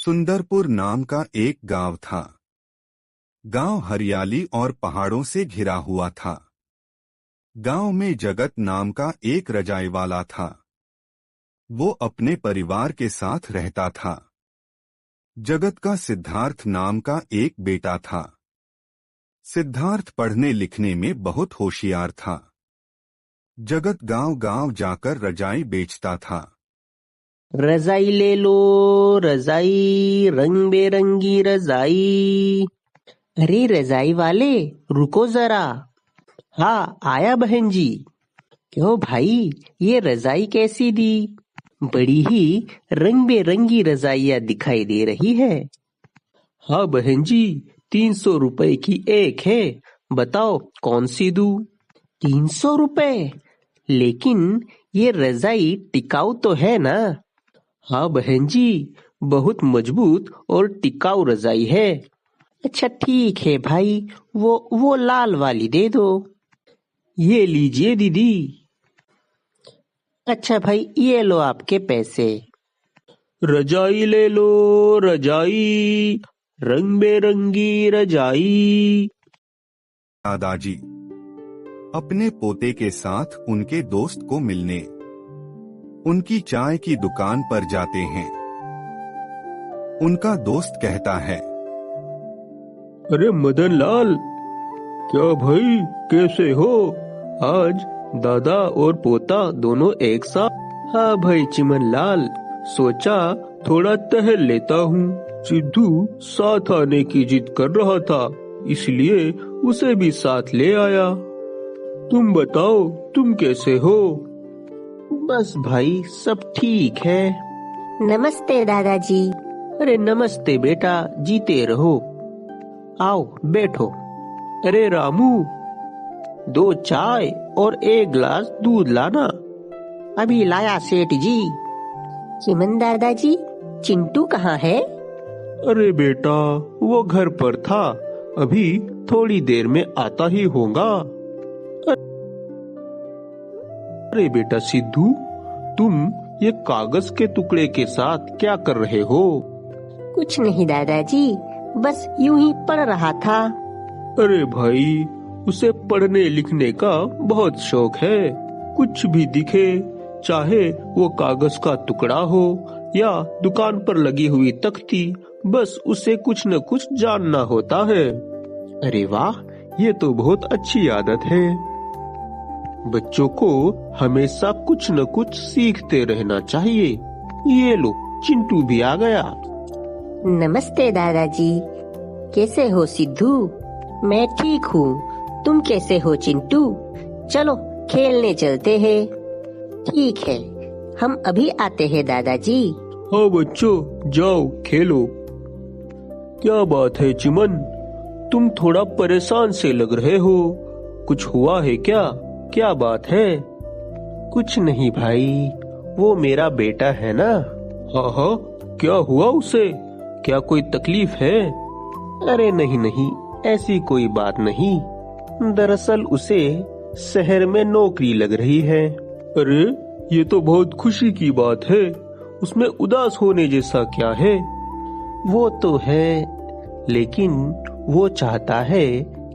सुंदरपुर नाम का एक गांव था। गांव हरियाली और पहाड़ों से घिरा हुआ था। गांव में जगत नाम का एक रजाई वाला था। वो अपने परिवार के साथ रहता था। जगत का सिद्धार्थ नाम का एक बेटा था। सिद्धार्थ पढ़ने लिखने में बहुत होशियार था। जगत गांव-गांव जाकर रजाई बेचता था। रजाई ले लो रजाई, रंग बेरंगी रजाई। अरे रजाई वाले, रुको जरा। हाँ आया बहन जी। क्यों भाई, ये रजाई कैसी दी? बड़ी ही रंग बेरंगी रजाइयाँ दिखाई दे रही है। हाँ बहन जी, 300 रुपए की एक है, बताओ कौन सी दूं? 300 रुपए? लेकिन ये रजाई टिकाऊ तो है ना? हाँ बहन जी, बहुत मजबूत और टिकाऊ रजाई है। अच्छा ठीक है भाई, वो लाल वाली दे दो। ये लीजिए दीदी। अच्छा भाई, ये लो आपके पैसे। रजाई ले लो रजाई, रंग बेरंगी रजाई। दादाजी अपने पोते के साथ उनके दोस्त को मिलने उनकी चाय की दुकान पर जाते हैं। उनका दोस्त कहता है, अरे मदन लाल, क्या भाई कैसे हो? आज दादा और पोता दोनों एक साथ? हाँ भाई चिमन लाल, सोचा थोड़ा टहल लेता हूँ। सिद्धू साथ आने की जिद कर रहा था, इसलिए उसे भी साथ ले आया। तुम बताओ, तुम कैसे हो? बस भाई सब ठीक है। नमस्ते दादाजी। अरे नमस्ते बेटा, जीते रहो। आओ बैठो। अरे रामू, 2 चाय और 1 गिलास दूध लाना। अभी लाया सेठ जी। चिमन दादाजी, चिंटू कहाँ है? अरे बेटा, वो घर पर था, अभी थोड़ी देर में आता ही होगा। अरे बेटा सिद्धू, तुम ये कागज के टुकड़े के साथ क्या कर रहे हो? कुछ नहीं दादाजी, बस यूं ही पढ़ रहा था। अरे भाई, उसे पढ़ने लिखने का बहुत शौक है। कुछ भी दिखे, चाहे वो कागज का टुकड़ा हो या दुकान पर लगी हुई तख्ती, बस उसे कुछ न कुछ जानना होता है। अरे वाह, ये तो बहुत अच्छी आदत है। बच्चों को हमेशा कुछ न कुछ सीखते रहना चाहिए। ये लो, चिंटू भी आ गया। नमस्ते दादाजी। कैसे हो सिद्धू? मैं ठीक हूँ, तुम कैसे हो चिंटू? चलो खेलने चलते हैं। ठीक है, हम अभी आते हैं दादाजी। हाँ बच्चों, जाओ खेलो। क्या बात है चिमन, तुम थोड़ा परेशान से लग रहे हो, कुछ हुआ है क्या? क्या बात है? कुछ नहीं भाई, वो मेरा बेटा है ना। हाँ हाँ, क्या हुआ उसे? क्या कोई तकलीफ है? अरे नहीं नहीं, ऐसी कोई बात नहीं। दरअसल उसे शहर में नौकरी लग रही है। अरे ये तो बहुत खुशी की बात है, उसमें उदास होने जैसा क्या है? वो तो है, लेकिन वो चाहता है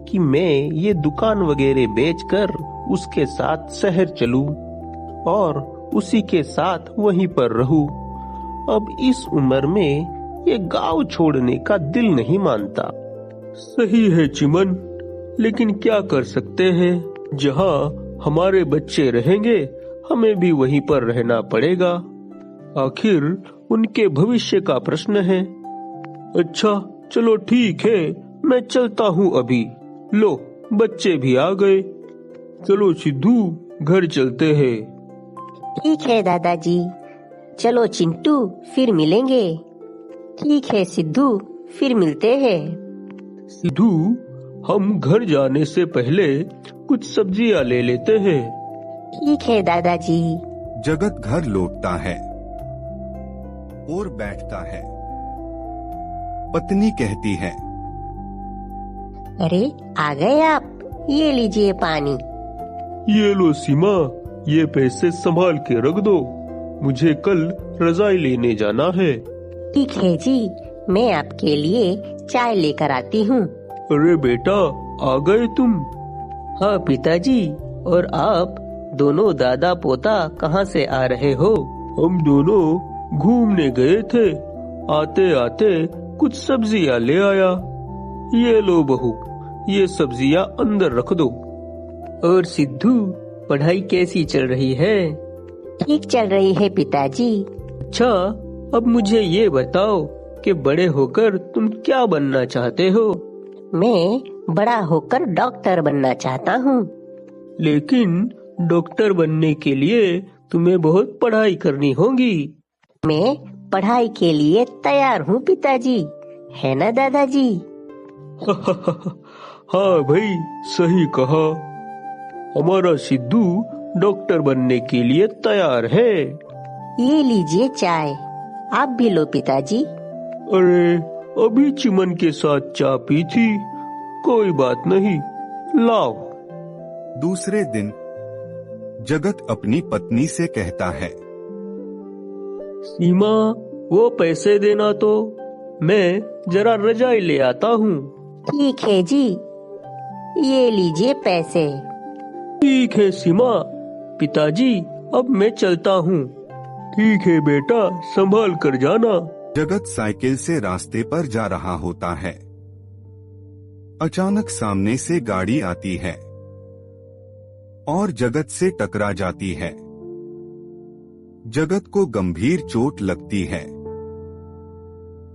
कि मैं ये दुकान वगैरह बेचकर उसके साथ शहर चलूं और उसी के साथ वहीं पर रहूं। अब इस उम्र में ये गांव छोड़ने का दिल नहीं मानता। सही है चिमन, लेकिन क्या कर सकते हैं, जहां हमारे बच्चे रहेंगे हमें भी वहीं पर रहना पड़ेगा। आखिर उनके भविष्य का प्रश्न है। अच्छा चलो ठीक है, मैं चलता हूँ अभी। लो, बच्चे भी आ गए। चलो सिद्धू, घर चलते हैं। ठीक है दादाजी। चलो चिंटू, फिर मिलेंगे। ठीक है सिद्धू, फिर मिलते हैं। सिद्धू, हम घर जाने से पहले कुछ सब्जियां ले लेते हैं। ठीक है दादाजी। जगत घर लौटता है और बैठता है। पत्नी कहती है, अरे आ गए आप, ये लीजिए पानी। ये लो सीमा, ये पैसे संभाल के रख दो, मुझे कल रजाई लेने जाना है। ठीक है जी, मैं आपके लिए चाय लेकर आती हूँ। अरे बेटा, आ गए तुम? हाँ पिताजी, और आप दोनों दादा पोता कहाँ से आ रहे हो? हम दोनों घूमने गए थे, आते आते कुछ सब्जियां ले आया। ये लो बहू, ये सब्जियां अंदर रख दो। और सिद्धू, पढ़ाई कैसी चल रही है? ठीक चल रही है पिताजी। अच्छा, अब मुझे ये बताओ कि बड़े होकर तुम क्या बनना चाहते हो? मैं बड़ा होकर डॉक्टर बनना चाहता हूँ। लेकिन डॉक्टर बनने के लिए तुम्हें बहुत पढ़ाई करनी होगी। मैं पढ़ाई के लिए तैयार हूँ पिताजी, है ना दादाजी? हाँ भाई, सही कहा। हमारा सिद्धू डॉक्टर बनने के लिए तैयार है। ये लीजिए चाय, आप भी लो पिताजी। अरे, अभी चिमन के साथ चाय पी थी, कोई बात नहीं, लाओ। दूसरे दिन जगत अपनी पत्नी से कहता है, सीमा, वो पैसे देना तो, मैं जरा रजाई ले आता हूँ। ठीक है जी, ये लीजिए पैसे। ठीक है सीमा, पिताजी अब मैं चलता हूँ। ठीक है बेटा, संभाल कर जाना। जगत साइकिल से रास्ते पर जा रहा होता है। अचानक सामने से गाड़ी आती है और जगत से टकरा जाती है। जगत को गंभीर चोट लगती है।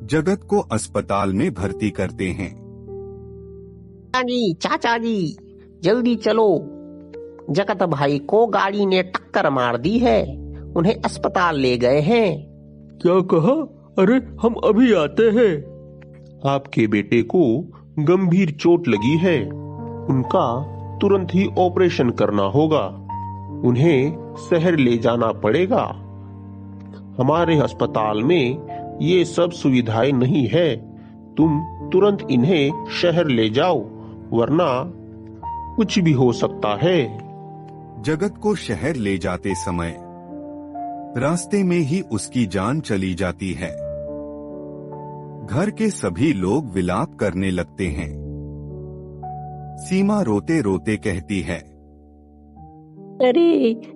जगत को अस्पताल में भर्ती करते हैं। चाचा जी, जल्दी चलो, जगत भाई को गाड़ी ने टक्कर मार दी है, उन्हें अस्पताल ले गए हैं। क्या कहा? अरे, हम अभी आते हैं। आपके बेटे को गंभीर चोट लगी है, उनका तुरंत ही ऑपरेशन करना होगा। उन्हें शहर ले जाना पड़ेगा। हमारे अस्पताल में ये सब सुविधाएं नहीं है। तुम तुरंत इन्हें शहर ले जाओ, वरना कुछ भी हो सकता है। जगत को शहर ले जाते समय रास्ते में ही उसकी जान चली जाती है। घर के सभी लोग विलाप करने लगते हैं। सीमा रोते रोते कहती है, अरे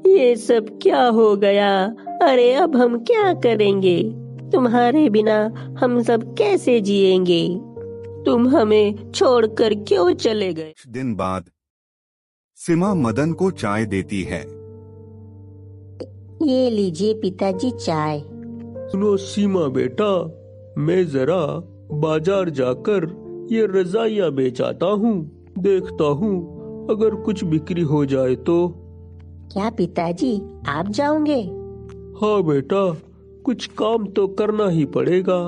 ये सब क्या हो गया? अरे अब हम क्या करेंगे? तुम्हारे बिना हम सब कैसे जिएंगे? तुम हमें छोड़कर क्यों चले गए? कुछ दिन बाद सीमा मदन को चाय देती है। ये लीजिए पिताजी चाय। सुनो सीमा बेटा, मैं जरा बाजार जाकर ये रजाइयाँ बेच आता हूँ। देखता हूँ अगर कुछ बिक्री हो जाए तो। क्या पिताजी, आप जाओगे? हाँ बेटा, कुछ काम तो करना ही पड़ेगा।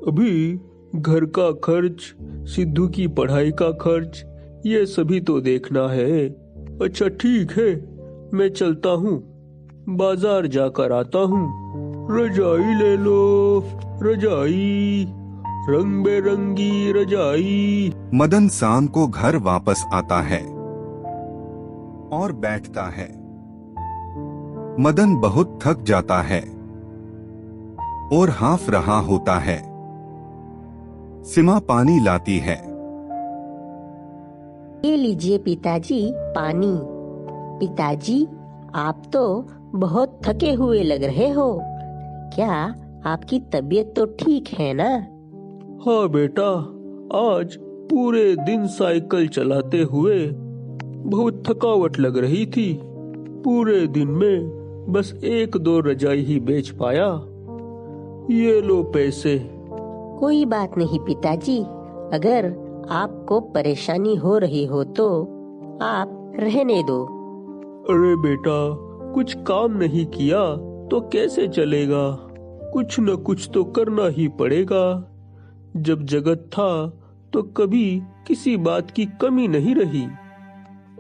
अभी घर का खर्च, सिद्धू की पढ़ाई का खर्च, ये सभी तो देखना है। अच्छा ठीक है, मैं चलता हूँ, बाजार जाकर आता हूँ। रजाई ले लो, रजाई, रंग बेरंगी रजाई। मदन शाम को घर वापस आता है और बैठता है। मदन बहुत थक जाता है और हांफ रहा होता है। सीमा पानी लाती है। ये लीजिए पिताजी पानी। पिताजी, आप तो बहुत थके हुए लग रहे हो। क्या आपकी तबीयत तो ठीक है ना? हाँ बेटा, आज पूरे दिन साइकिल चलाते हुए बहुत थकावट लग रही थी। पूरे दिन में बस 1-2 रजाई ही बेच पाया। ये लो पैसे। कोई बात नहीं पिताजी, अगर आपको परेशानी हो रही हो तो आप रहने दो। अरे बेटा, कुछ काम नहीं किया तो कैसे चलेगा? कुछ न कुछ तो करना ही पड़ेगा। जब जगत था तो कभी किसी बात की कमी नहीं रही।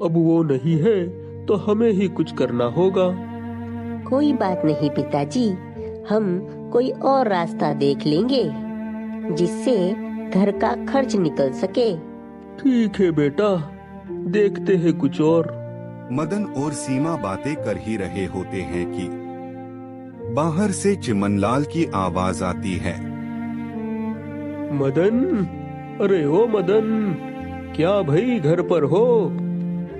अब वो नहीं है तो हमें ही कुछ करना होगा। कोई बात नहीं पिताजी, हम कोई और रास्ता देख लेंगे जिससे घर का खर्च निकल सके। ठीक है बेटा, देखते हैं कुछ और। मदन और सीमा बातें कर ही रहे होते हैं कि बाहर से चिमनलाल की आवाज आती है। मदन, अरे ओ मदन, क्या भाई घर पर हो?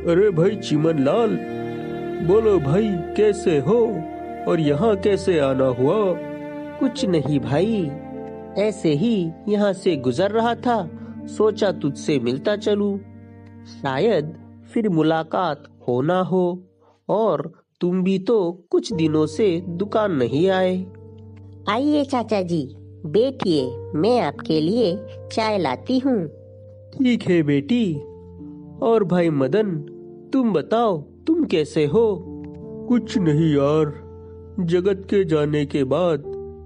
अरे भाई चिमनलाल, बोलो भाई कैसे हो और यहाँ कैसे आना हुआ? कुछ नहीं भाई, ऐसे ही यहाँ से गुजर रहा था, सोचा तुझसे मिलता चलूं। शायद फिर मुलाकात हो ना हो, और तुम भी तो कुछ दिनों से दुकान नहीं आए। आइए चाचा जी, बैठिए, मैं आपके लिए चाय लाती हूँ। ठीक है बेटी। और भाई मदन, तुम बताओ, तुम कैसे हो? कुछ नहीं यार, जगत के जाने के बाद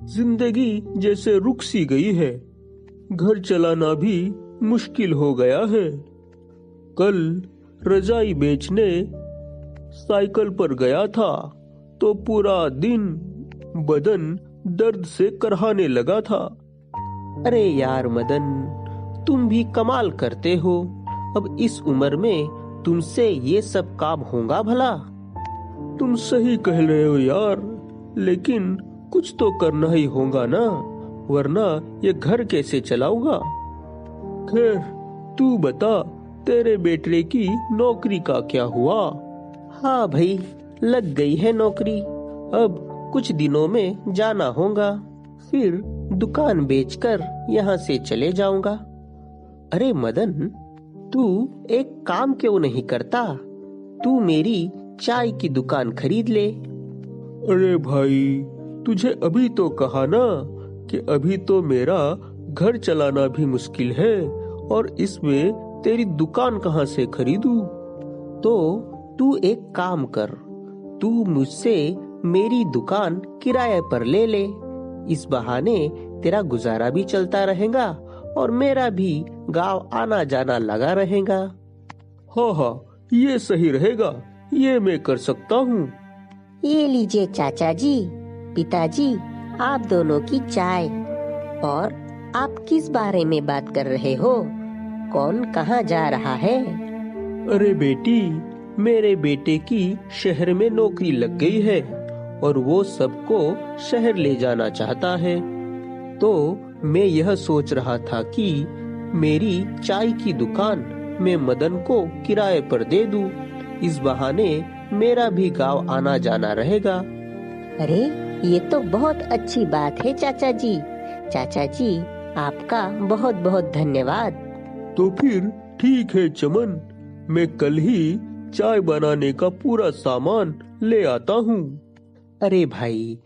जिंदगी जैसे रुक सी गई है। घर चलाना भी मुश्किल हो गया है। कल रजाई बेचने साइकिल पर गया था तो पूरा दिन बदन दर्द से करहाने लगा था। अरे यार मदन, तुम भी कमाल करते हो। अब इस उम्र में तुमसे ये सब काम होगा भला? तुम सही कह रहे हो यार, लेकिन कुछ तो करना ही होगा ना, वरना ये घर कैसे चलाऊंगा? खैर, तू बता, तेरे बेटे की नौकरी का क्या हुआ? हाँ भाई, लग गई है नौकरी। अब कुछ दिनों में जाना होगा, फिर दुकान बेचकर यहाँ से चले जाऊंगा। अरे मदन, तू एक काम क्यों नहीं करता? तू मेरी चाय की दुकान खरीद ले। अरे भाई, तुझे अभी तो कहा ना कि अभी तो मेरा घर चलाना भी मुश्किल है, और इसमें तेरी दुकान कहाँ से खरीदूं? तो तू एक काम कर, तू मुझसे मेरी दुकान किराए पर ले ले। इस बहाने तेरा गुजारा भी चलता रहेगा और मेरा भी गांव आना जाना लगा रहेगा। हाँ हाँ, ये सही रहेगा, ये मैं कर सकता हूँ। ये लीजिए चाचा जी, पिताजी, आप दोनों की चाय। और आप किस बारे में बात कर रहे हो? कौन कहाँ जा रहा है? अरे बेटी, मेरे बेटे की शहर में नौकरी लग गई है और वो सबको शहर ले जाना चाहता है। तो मैं यह सोच रहा था कि मेरी चाय की दुकान मैं मदन को किराए पर दे दूं। इस बहाने मेरा भी गांव आना जाना रहेगा। अरे ये तो बहुत अच्छी बात है चाचा जी। चाचा जी, आपका बहुत बहुत धन्यवाद। तो फिर ठीक है चमन, मैं कल ही चाय बनाने का पूरा सामान ले आता हूँ। अरे भाई,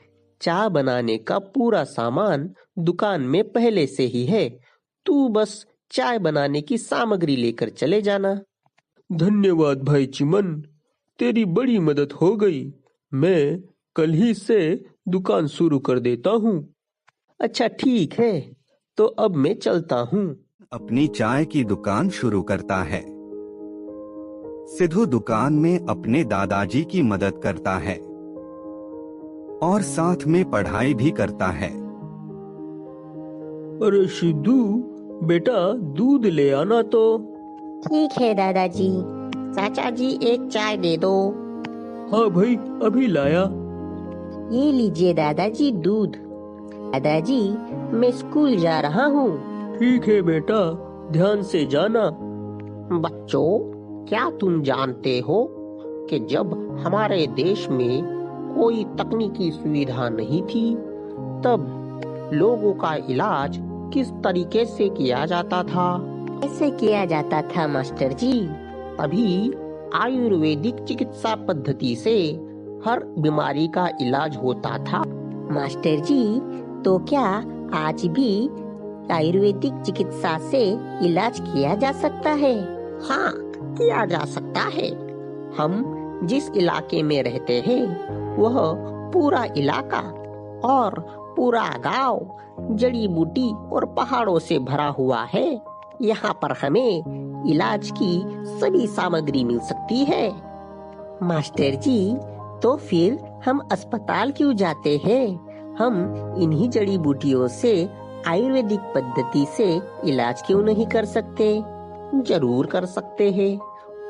चाय बनाने का पूरा सामान दुकान में पहले से ही है, तू बस चाय बनाने की सामग्री लेकर चले जाना। धन्यवाद भाई चिमन, तेरी बड़ी मदद हो गई। मैं कल ही से दुकान शुरू कर देता हूँ। अच्छा ठीक है, तो अब मैं चलता हूँ। अपनी चाय की दुकान शुरू करता है। सिद्धू दुकान में अपने दादाजी की मदद करता है और साथ में पढ़ाई भी करता है। अरे सिद्धू, बेटा दूध ले आना तो। ठीक है दादाजी। चाचा जी, एक चाय दे दो। हाँ भाई, अभी लाया। ये लीजिए दादाजी दूध। दादाजी, मैं स्कूल जा रहा हूँ। ठीक है बेटा, ध्यान से जाना। बच्चों, क्या तुम जानते हो कि जब हमारे देश में कोई तकनीकी सुविधा नहीं थी, तब लोगों का इलाज किस तरीके से किया जाता था? कैसे किया जाता था मास्टर जी? अभी आयुर्वेदिक चिकित्सा पद्धति से हर बीमारी का इलाज होता था। मास्टर जी, तो क्या आज भी आयुर्वेदिक चिकित्सा से इलाज किया जा सकता है? हाँ, किया जा सकता है। हम जिस इलाके में रहते हैं, वह पूरा इलाका और पूरा गांव जड़ी बूटी और पहाड़ों से भरा हुआ है। यहाँ पर हमें इलाज की सभी सामग्री मिल सकती है। मास्टर जी, तो फिर हम अस्पताल क्यों जाते हैं? हम इन्हीं जड़ी बूटियों से आयुर्वेदिक पद्धति से इलाज क्यों नहीं कर सकते? जरूर कर सकते हैं,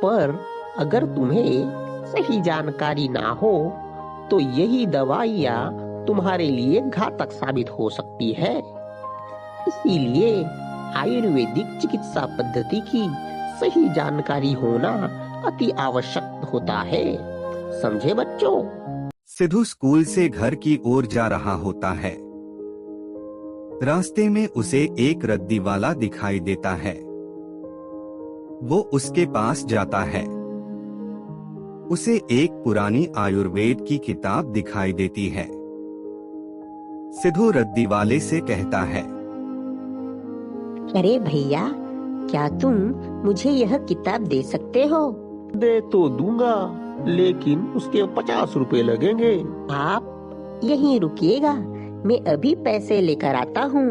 पर अगर तुम्हें सही जानकारी ना हो तो यही दवाइयाँ तुम्हारे लिए घातक साबित हो सकती है। इसीलिए आयुर्वेदिक चिकित्सा पद्धति की सही जानकारी होना अति आवश्यक होता है। समझे बच्चों? सिद्धू स्कूल से घर की ओर जा रहा होता है। रास्ते में उसे एक रद्दी वाला दिखाई देता है। वो उसके पास जाता है। उसे एक पुरानी आयुर्वेद की किताब दिखाई देती है। सिद्धू रद्दी वाले से कहता है, अरे भैया, क्या तुम मुझे यह किताब दे सकते हो? दे तो दूंगा, लेकिन उसके 50 रुपए लगेंगे। आप यहीं रुकिएगा, मैं अभी पैसे लेकर आता हूँ।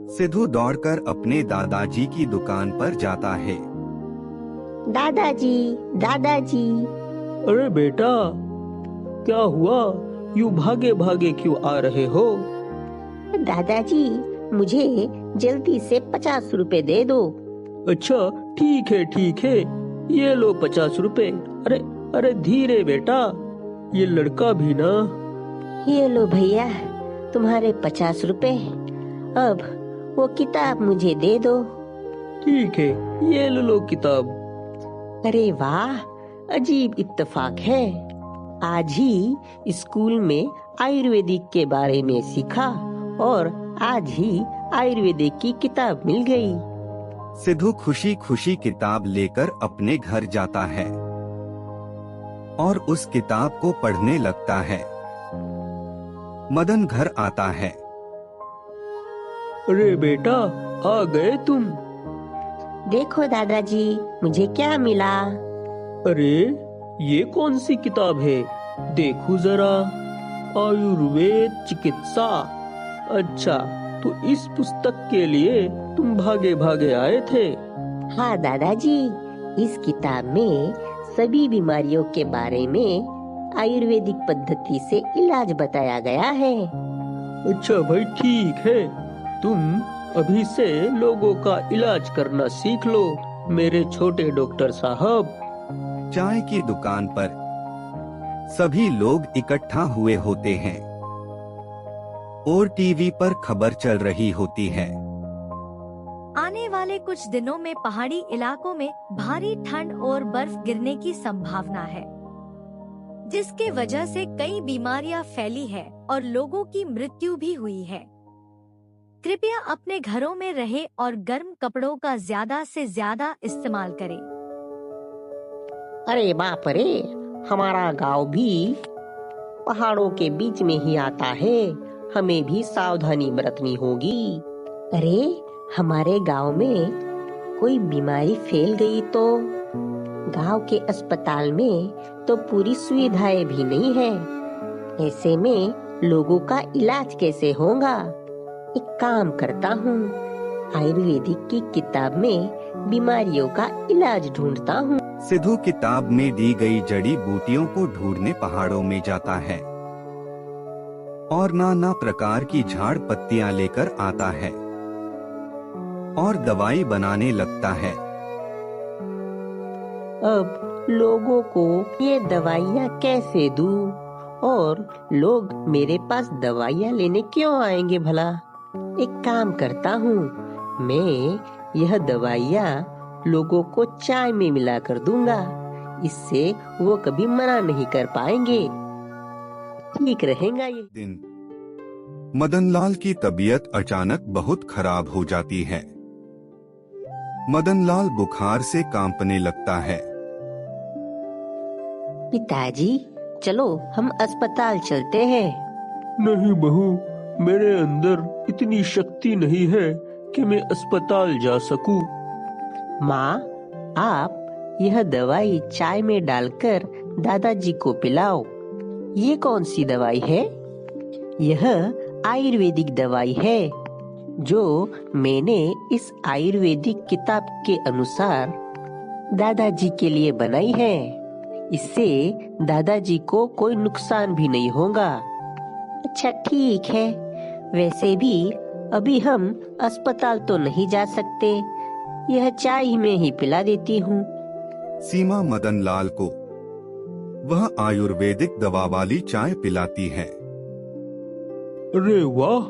सिद्धू दौड़कर अपने दादाजी की दुकान पर जाता है। दादाजी, दादाजी। अरे बेटा, क्या हुआ? यूं भागे भागे क्यों आ रहे हो? दादाजी, मुझे जल्दी से 50 रुपए दे दो। अच्छा, ठीक है, ये लो 50 रुपए। अरे अरे धीरे बेटा, ये लड़का भी ना। ये लो भैया, तुम्हारे 50 रुपए। अब वो किताब मुझे दे दो। ठीक है, ये लो किताब। अरे वाह, अजीब इत्तेफाक है। आज ही स्कूल में आयुर्वेदिक के बारे में सीखा और आज ही आयुर्वेदिक की किताब मिल गई। सिद्धू खुशी खुशी किताब लेकर अपने घर जाता है और उस किताब को पढ़ने लगता है। मदन घर आता है। अरे बेटा, आ गए तुम? देखो दादाजी, मुझे क्या मिला। अरे ये कौन सी किताब है? देखो जरा, आयुर्वेद चिकित्सा। अच्छा, तो इस पुस्तक के लिए तुम भागे भागे आए थे? हाँ दादाजी, इस किताब में सभी बीमारियों के बारे में आयुर्वेदिक पद्धति से इलाज बताया गया है। अच्छा भाई, ठीक है, तुम अभी से लोगों का इलाज करना सीख लो, मेरे छोटे डॉक्टर साहब। चाय की दुकान पर सभी लोग इकट्ठा हुए होते हैं और टीवी पर खबर चल रही होती है। आने वाले कुछ दिनों में पहाड़ी इलाकों में भारी ठंड और बर्फ गिरने की संभावना है, जिसके वजह से कई बीमारियां फैली है और लोगों की मृत्यु भी हुई है। कृपया अपने घरों में रहे और गर्म कपड़ों का ज्यादा से ज्यादा इस्तेमाल करें। अरे बाप रे, हमारा गांव भी पहाड़ों के बीच में ही आता है, हमें भी सावधानी बरतनी होगी। अरे हमारे गांव में कोई बीमारी फैल गई तो गांव के अस्पताल में तो पूरी सुविधाएं भी नहीं है। ऐसे में लोगों का इलाज कैसे होगा? एक काम करता हूँ, आयुर्वेदिक की किताब में बीमारियों का इलाज ढूंढता हूँ। सिद्धू किताब में दी गई जड़ी बूटियों को ढूंढने पहाड़ों में जाता है और नाना प्रकार की झाड़ पत्तियां लेकर आता है और दवाई बनाने लगता है। अब लोगों को ये दवाइयाँ कैसे दूं और लोग मेरे पास दवाइयाँ लेने क्यों आएंगे भला? एक काम करता हूँ, मैं यह दवाइयाँ लोगों को चाय में मिलाकर दूंगा, इससे वो कभी मना नहीं कर पाएंगे। ठीक रहेगा ये दिन मदनलाल की तबीयत अचानक बहुत खराब हो जाती है। मदनलाल बुखार से कांपने लगता है। पिताजी, चलो हम अस्पताल चलते हैं। नहीं बहू, मेरे अंदर इतनी शक्ति नहीं है कि मैं अस्पताल जा सकूं। माँ, आप यह दवाई चाय में डालकर दादाजी को पिलाओ। ये कौन सी दवाई है? यह आयुर्वेदिक दवाई है जो मैंने इस आयुर्वेदिक किताब के अनुसार दादाजी के लिए बनाई है। इससे दादाजी को कोई नुकसान भी नहीं होगा। अच्छा ठीक है, वैसे भी अभी हम अस्पताल तो नहीं जा सकते, यह चाय में ही पिला देती हूँ। सीमा मदनलाल को वह आयुर्वेदिक दवा वाली चाय पिलाती है। अरे वाह,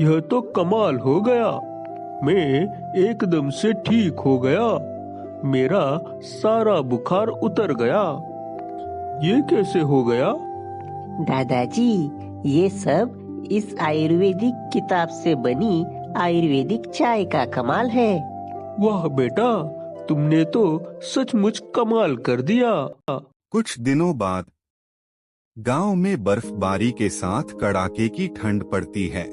यह तो कमाल हो गया। मैं एकदम से ठीक हो गया। मेरा सारा बुखार उतर गया। ये कैसे हो गया? दादाजी, ये सब इस आयुर्वेदिक किताब से बनी आयुर्वेदिक चाय का कमाल है। वाह बेटा, तुमने तो सचमुच कमाल कर दिया। कुछ दिनों बाद गांव में बर्फबारी के साथ कड़ाके की ठंड पड़ती है।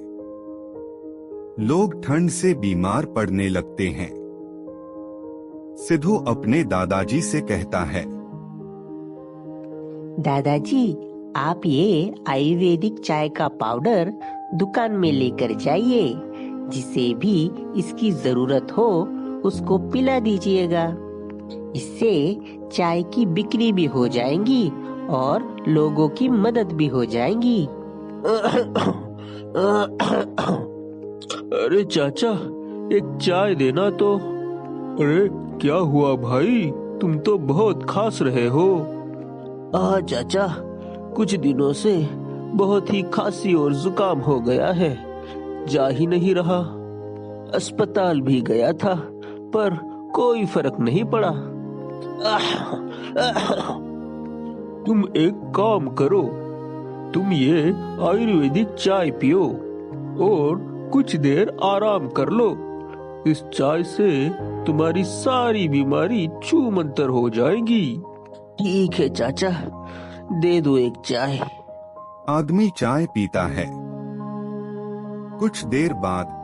लोग ठंड से बीमार पड़ने लगते हैं। सिद्धू अपने दादाजी से कहता है, दादाजी, आप ये आयुर्वेदिक चाय का पाउडर दुकान में लेकर जाइए। जिसे भी इसकी जरूरत हो उसको पिला दीजिएगा। इससे चाय की बिक्री भी हो जाएगी और लोगों की मदद भी हो जाएगी। अरे चाचा, एक चाय देना तो। अरे क्या हुआ भाई, तुम तो बहुत खांस रहे हो। चाचा, कुछ दिनों से बहुत ही खांसी और जुकाम हो गया है। जा ही नहीं रहा। अस्पताल भी गया था पर कोई फर्क नहीं पड़ा। तुम एक काम करो, तुम ये आयुर्वेदिक चाय पियो और कुछ देर आराम कर लो। इस चाय से तुम्हारी सारी बीमारी छूमंतर हो जाएगी। ठीक है चाचा, दे दो एक चाय। आदमी चाय पीता है। कुछ देर बाद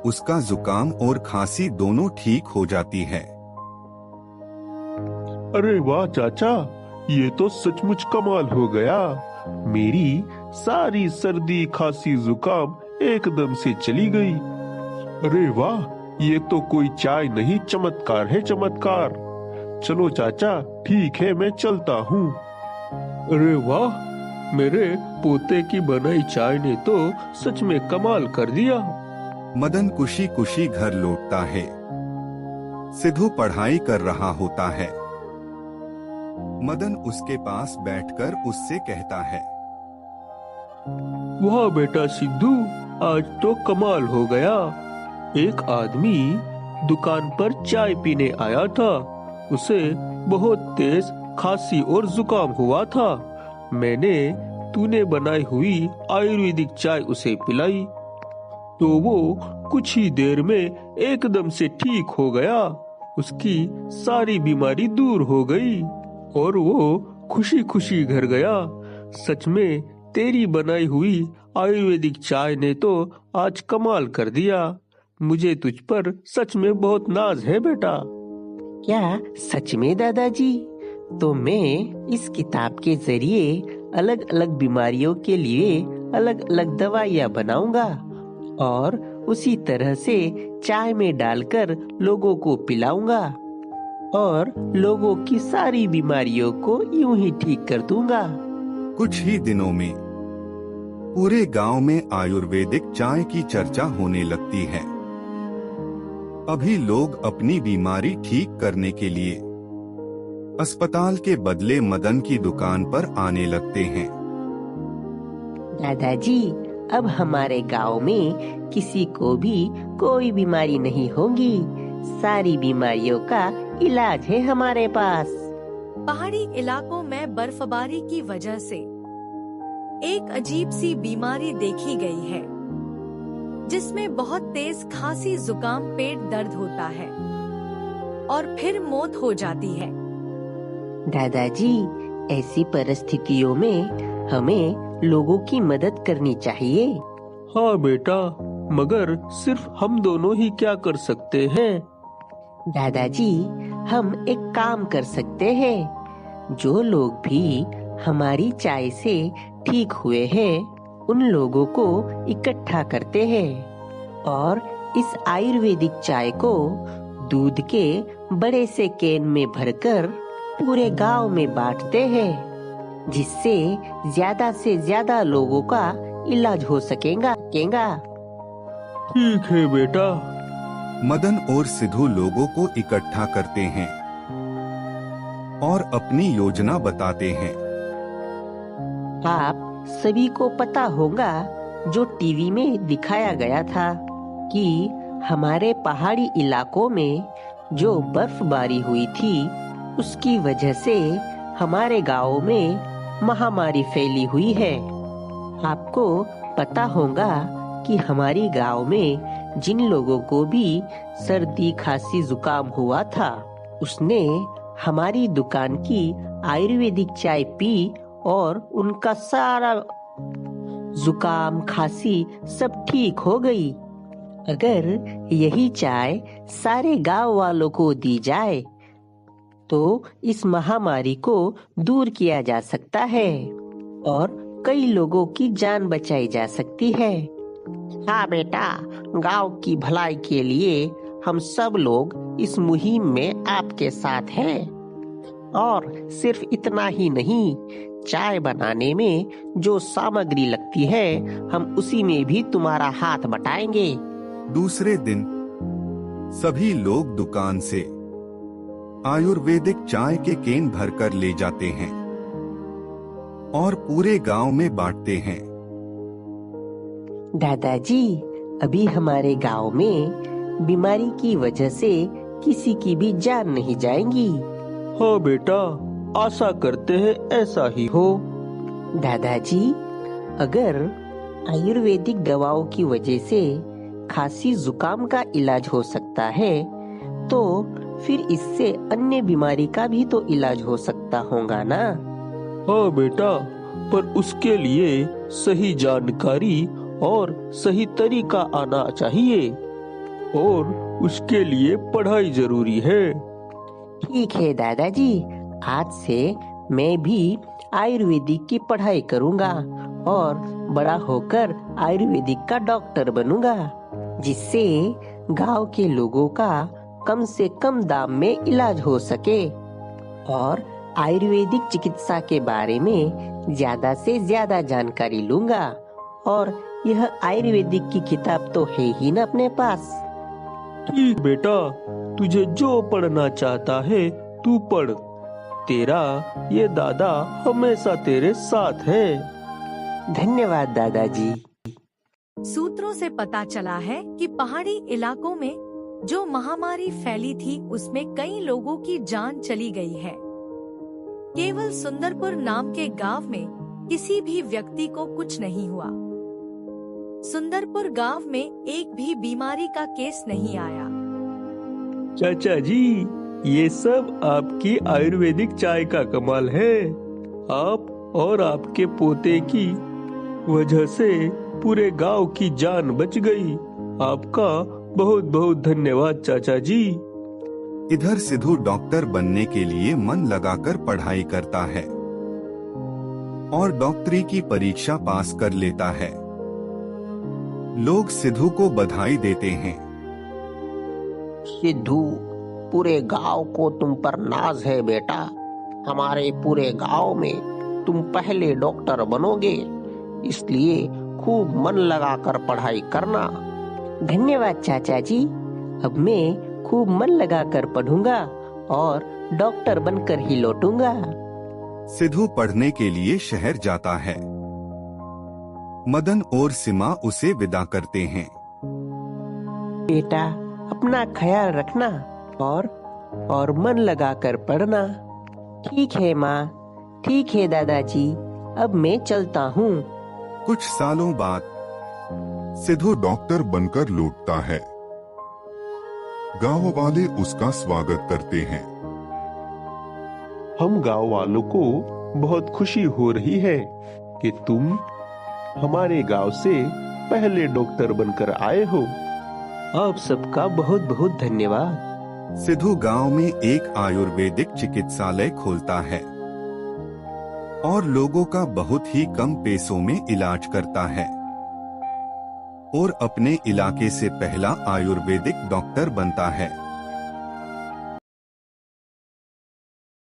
उसका जुकाम और खांसी दोनों ठीक हो जाती है। अरे वाह चाचा, ये तो सचमुच कमाल हो गया। मेरी सारी सर्दी खांसी जुकाम एकदम से चली गई। अरे वाह, ये तो कोई चाय नहीं, चमत्कार है चमत्कार। चलो चाचा, ठीक है, मैं चलता हूँ। अरे वाह, मेरे पोते की बनाई चाय ने तो सच में कमाल कर दिया। मदन खुशी खुशी घर लौटता है। सिद्धू पढ़ाई कर रहा होता है। मदन उसके पास बैठकर उससे कहता है, वाह बेटा सिद्धू, आज तो कमाल हो गया। एक आदमी दुकान पर चाय पीने आया था। उसे बहुत तेज खांसी और जुकाम हुआ था। मैंने तूने बनाई हुई आयुर्वेदिक चाय उसे पिलाई तो वो कुछ ही देर में एकदम से ठीक हो गया। उसकी सारी बीमारी दूर हो गई और वो खुशी खुशी घर गया। सच में तेरी बनाई हुई आयुर्वेदिक चाय ने तो आज कमाल कर दिया। मुझे तुझ पर सच में बहुत नाज है बेटा। क्या सच में दादाजी? तो मैं इस किताब के जरिए अलग अलग बीमारियों के लिए अलग अलग दवाइयाँ बनाऊंगा और उसी तरह से चाय में डालकर लोगों को पिलाऊंगा और लोगों की सारी बीमारियों को यूं ही ठीक कर दूंगा। कुछ ही दिनों में पूरे गांव में आयुर्वेदिक चाय की चर्चा होने लगती है। अभी लोग अपनी बीमारी ठीक करने के लिए अस्पताल के बदले मदन की दुकान पर आने लगते हैं। दादाजी, अब हमारे गांव में किसी को भी कोई बीमारी नहीं होगी। सारी बीमारियों का इलाज है हमारे पास। पहाड़ी इलाकों में बर्फबारी की वजह से एक अजीब सी बीमारी देखी गई है जिसमें बहुत तेज खांसी, जुकाम, पेट दर्द होता है और फिर मौत हो जाती है। दादाजी, ऐसी परिस्थितियों में हमें लोगों की मदद करनी चाहिए। हाँ बेटा, मगर सिर्फ हम दोनों ही क्या कर सकते हैं? दादाजी, हम एक काम कर सकते हैं। जो लोग भी हमारी चाय से ठीक हुए हैं, उन लोगों को इकट्ठा करते हैं और इस आयुर्वेदिक चाय को दूध के बड़े से कैन में भरकर पूरे गांव में बांटते हैं, जिससे ज्यादा से ज्यादा लोगों का इलाज हो सकेगा। ठीक है बेटा। मदन और सिद्धू लोगों को इकट्ठा करते हैं और अपनी योजना बताते हैं। आप सभी को पता होगा जो टीवी में दिखाया गया था कि हमारे पहाड़ी इलाकों में जो बर्फबारी हुई थी उसकी वजह से हमारे गांव में महामारी फैली हुई है। आपको पता होगा कि हमारी गांव में जिन लोगों को भी सर्दी खांसी जुकाम हुआ था उसने हमारी दुकान की आयुर्वेदिक चाय पी और उनका सारा जुकाम खांसी सब ठीक हो गई। अगर यही चाय सारे गांव वालों को दी जाए तो इस महामारी को दूर किया जा सकता है और कई लोगों की जान बचाई जा सकती है। हाँ बेटा, गांव की भलाई के लिए हम सब लोग इस मुहिम में आपके साथ हैं। और सिर्फ इतना ही नहीं, चाय बनाने में जो सामग्री लगती है हम उसी में भी तुम्हारा हाथ बटाएंगे। दूसरे दिन सभी लोग दुकान से आयुर्वेदिक चाय के केन भरकर ले जाते हैं और पूरे गांव में बांटते हैं। दादाजी, अभी हमारे गांव में बीमारी की वजह से किसी की भी जान नहीं जाएगी। हाँ बेटा, आशा करते हैं ऐसा ही हो। दादाजी, अगर आयुर्वेदिक दवाओं की वजह से खांसी जुकाम का इलाज हो सकता है तो फिर इससे अन्य बीमारी का भी तो इलाज हो सकता होगा ना? हाँ बेटा, पर उसके लिए सही जानकारी और सही तरीका आना चाहिए और उसके लिए पढ़ाई जरूरी है। ठीक है दादाजी, आज से मैं भी आयुर्वेदिक की पढ़ाई करूंगा और बड़ा होकर आयुर्वेदिक का डॉक्टर बनूंगा, जिससे गांव के लोगों का कम से कम दाम में इलाज हो सके और आयुर्वेदिक चिकित्सा के बारे में ज्यादा से ज्यादा जानकारी लूंगा। और यह आयुर्वेदिक की किताब तो है ही ना अपने पास। ठीक बेटा, तुझे जो पढ़ना चाहता है तू पढ़। तेरा ये दादा हमेशा तेरे साथ है। धन्यवाद दादाजी। सूत्रों से पता चला है कि पहाड़ी इलाकों में जो महामारी फैली थी उसमें कई लोगों की जान चली गई है। केवल सुंदरपुर नाम के गांव में किसी भी व्यक्ति को कुछ नहीं हुआ। सुंदरपुर गांव में एक भी बीमारी का केस नहीं आया। चाचा जी, ये सब आपकी आयुर्वेदिक चाय का कमाल है। आप और आपके पोते की वजह से पूरे गांव की जान बच गई। आपका बहुत बहुत धन्यवाद चाचा जी। इधर सिद्धू डॉक्टर बनने के लिए मन लगाकर पढ़ाई करता है और डॉक्टरी की परीक्षा पास कर लेता है। लोग सिद्धू को बधाई देते हैं। सिद्धू, पूरे गांव को तुम पर नाज है बेटा। हमारे पूरे गांव में तुम पहले डॉक्टर बनोगे, इसलिए खूब मन लगाकर पढ़ाई करना। धन्यवाद चाचा जी, अब मैं खूब मन लगाकर पढ़ूंगा और डॉक्टर बनकर ही लौटूंगा। सिद्धू पढ़ने के लिए शहर जाता है। मदन और सीमा उसे विदा करते हैं। बेटा, अपना ख्याल रखना और मन लगाकर पढ़ना। ठीक है माँ, ठीक है दादाजी, अब मैं चलता हूँ। कुछ सालों बाद सिद्धू डॉक्टर बनकर लौटता है। गांव वाले उसका स्वागत करते हैं। हम गांव वालों को बहुत खुशी हो रही है कि तुम हमारे गांव से पहले डॉक्टर बनकर आए हो। आप सबका बहुत बहुत धन्यवाद। सिद्धू गांव में एक आयुर्वेदिक चिकित्सालय खोलता है और लोगों का बहुत ही कम पैसों में इलाज करता है और अपने इलाके से पहला आयुर्वेदिक डॉक्टर बनता है।